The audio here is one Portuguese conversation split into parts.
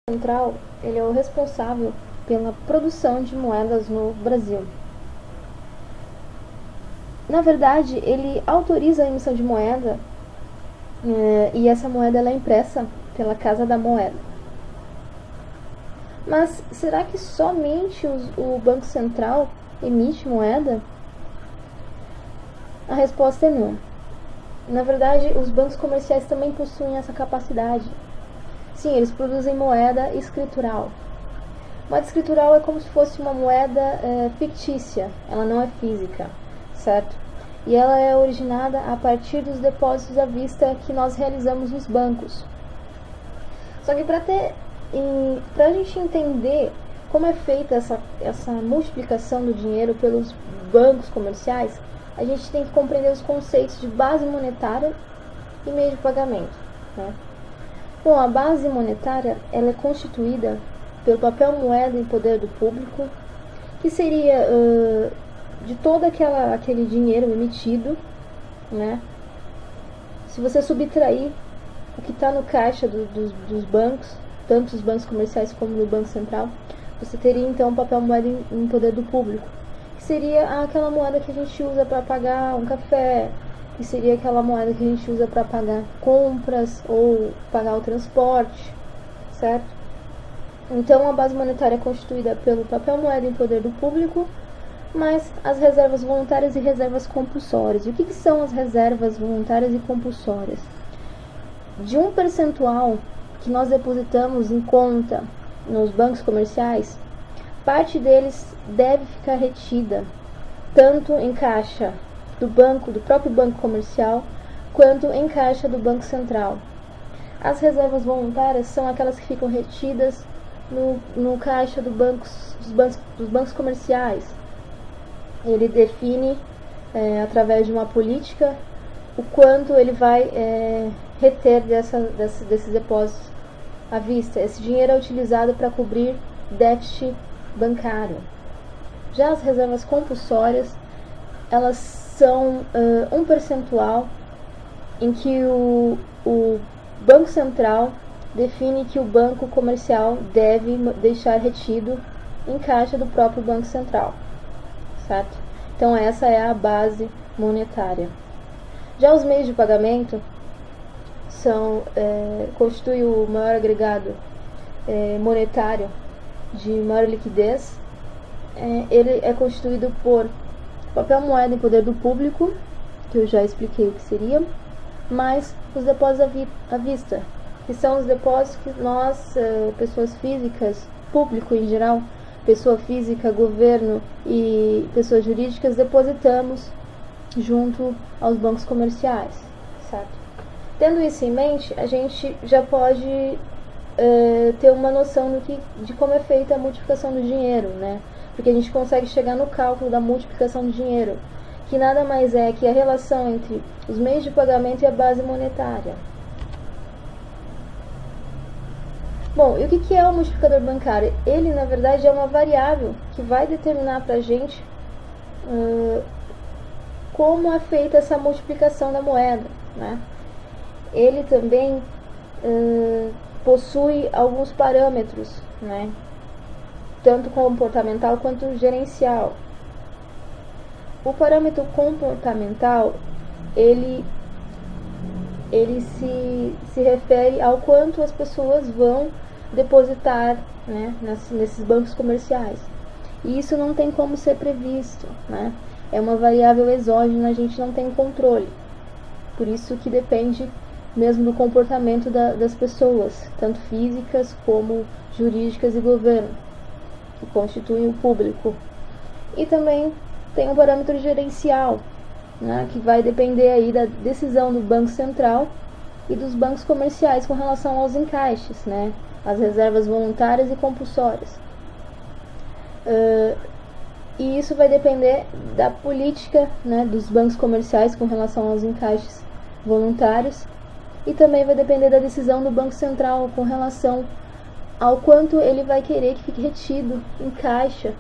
Central, ele é o responsável pela produção de moedas no Brasil. Na verdade, ele autoriza a emissão de moeda e essa moeda ela é impressa pela Casa da Moeda. Mas será que somente o Banco Central emite moeda? A resposta é não. Na verdade, os bancos comerciais também possuem essa capacidade. Sim, eles produzem moeda escritural. Moeda escritural é como se fosse uma moeda fictícia, ela não é física, certo? E ela é originada a partir dos depósitos à vista que nós realizamos nos bancos. Só que para a gente entender como é feita essa multiplicação do dinheiro pelos bancos comerciais, a gente tem que compreender os conceitos de base monetária e meio de pagamento, né? Bom, a base monetária ela é constituída pelo papel moeda em poder do público, que seria de todo aquele dinheiro emitido, né? Se você subtrair o que está no caixa dos bancos, tanto dos bancos comerciais como do Banco Central, você teria então o papel moeda em poder do público, que seria aquela moeda que a gente usa para pagar um café, que seria aquela moeda que a gente usa para pagar compras ou pagar o transporte, certo? Então, a base monetária é constituída pelo papel moeda em poder do público, mas as reservas voluntárias e reservas compulsórias. E o que são as reservas voluntárias e compulsórias? De um percentual que nós depositamos em conta nos bancos comerciais, parte deles deve ficar retida, tanto em caixa do próprio banco comercial, quanto em caixa do Banco Central. As reservas voluntárias são aquelas que ficam retidas no caixa dos bancos comerciais. Ele define, através de uma política, o quanto ele vai reter desses depósitos à vista. Esse dinheiro é utilizado para cobrir déficit bancário. Já as reservas compulsórias, elas são um percentual em que o Banco Central define que o banco comercial deve deixar retido em caixa do próprio Banco Central, certo? Então essa é a base monetária. Já os meios de pagamento constituem o maior agregado monetário de maior liquidez. Ele é constituído por papel moeda em poder do público, que eu já expliquei o que seria, mais os depósitos à vista, que são os depósitos que nós, pessoas físicas, público em geral, pessoa física, governo e pessoas jurídicas, depositamos junto aos bancos comerciais, certo? Tendo isso em mente, a gente já pode ter uma noção de como é feita a multiplicação do dinheiro, né? Porque a gente consegue chegar no cálculo da multiplicação do dinheiro, que nada mais é que a relação entre os meios de pagamento e a base monetária. Bom, e o que é o multiplicador bancário? Ele, na verdade, é uma variável que vai determinar para a gente como é feita essa multiplicação da moeda, né? Ele também possui alguns parâmetros, né? Tanto comportamental quanto gerencial. O parâmetro comportamental, ele se refere ao quanto as pessoas vão depositar, né, nesses bancos comerciais. E isso não tem como ser previsto, né? É uma variável exógena, a gente não tem controle. Por isso que depende mesmo do comportamento das pessoas, tanto físicas como jurídicas e governo, que constituem o público. E também tem um parâmetro gerencial, né, que vai depender aí da decisão do Banco Central e dos bancos comerciais com relação aos encaixes, né, as reservas voluntárias e compulsórias. E isso vai depender da política, né, dos bancos comerciais com relação aos encaixes voluntários, e também vai depender da decisão do Banco Central com relação ao quanto ele vai querer que fique retido em caixa,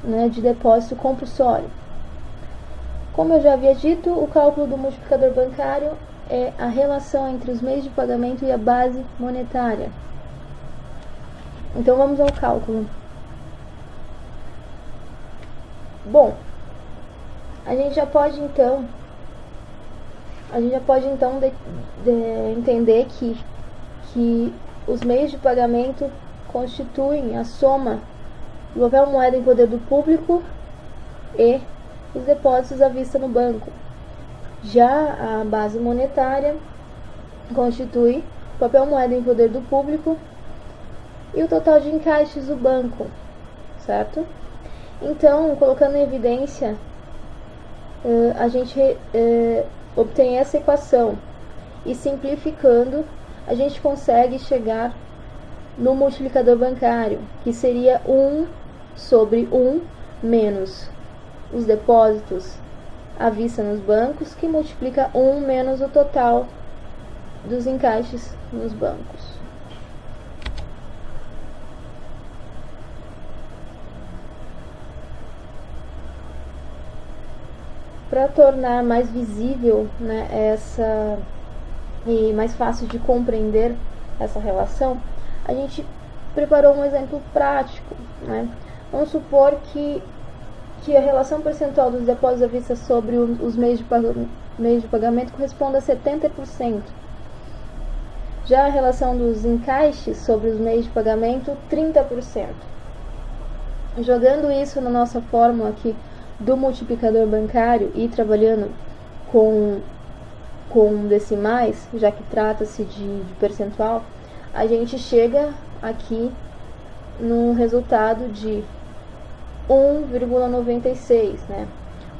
né, de depósito compulsório. Como eu já havia dito, o cálculo do multiplicador bancário é a relação entre os meios de pagamento e a base monetária. Então vamos ao cálculo. Bom, a gente já pode então entender que os meios de pagamento constituem a soma do papel moeda em poder do público e os depósitos à vista no banco. Já a base monetária constitui o papel moeda em poder do público e o total de encaixes do banco, certo? Então, colocando em evidência, a gente obtém essa equação e simplificando, a gente consegue chegar no multiplicador bancário, que seria 1 sobre 1 menos os depósitos à vista nos bancos, que multiplica 1 menos o total dos encaixes nos bancos. Para tornar mais visível, né, e mais fácil de compreender essa relação, a gente preparou um exemplo prático, né? Vamos supor que a relação percentual dos depósitos à vista sobre os meios de pagamento corresponde a 70%. Já a relação dos encaixes sobre os meios de pagamento, 30%. Jogando isso na nossa fórmula aqui do multiplicador bancário e trabalhando com decimais, já que trata-se de percentual, a gente chega aqui num resultado de 1,96, né?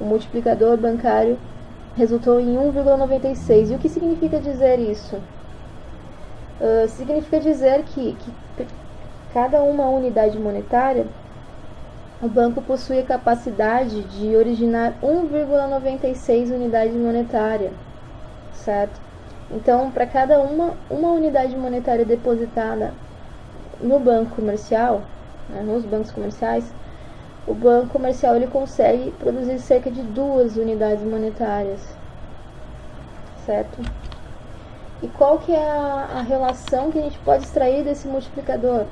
O multiplicador bancário resultou em 1,96. E o que significa dizer isso? Significa dizer que cada uma unidade monetária, o banco possui a capacidade de originar 1,96 unidades monetárias, certo? Então, para cada uma unidade monetária depositada no banco comercial, né, nos bancos comerciais, o banco comercial ele consegue produzir cerca de 2 unidades monetárias, certo? E qual que é a relação que a gente pode extrair desse multiplicador?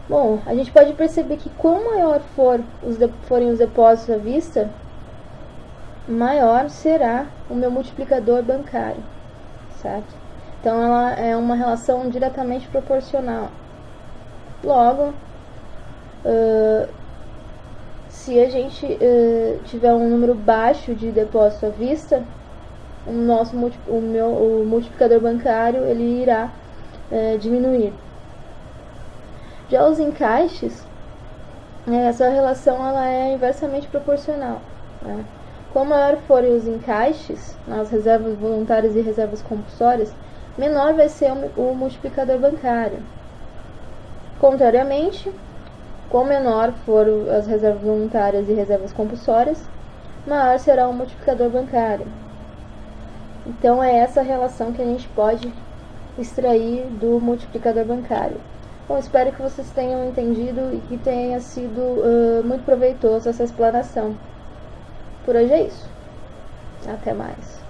Bom, a gente pode perceber que quanto maior forem os depósitos à vista, maior será o meu multiplicador bancário, certo? Então ela é uma relação diretamente proporcional. Logo, se a gente tiver um número baixo de depósito à vista, o multiplicador bancário ele irá diminuir. Já os encaixes, essa relação ela é inversamente proporcional, né? Quanto maior forem os encaixes, as reservas voluntárias e reservas compulsórias, menor vai ser o multiplicador bancário. Contrariamente, quanto menor forem as reservas voluntárias e reservas compulsórias, maior será o multiplicador bancário. Então é essa relação que a gente pode extrair do multiplicador bancário. Bom, espero que vocês tenham entendido e que tenha sido muito proveitoso essa explanação. Por hoje é isso. Até mais.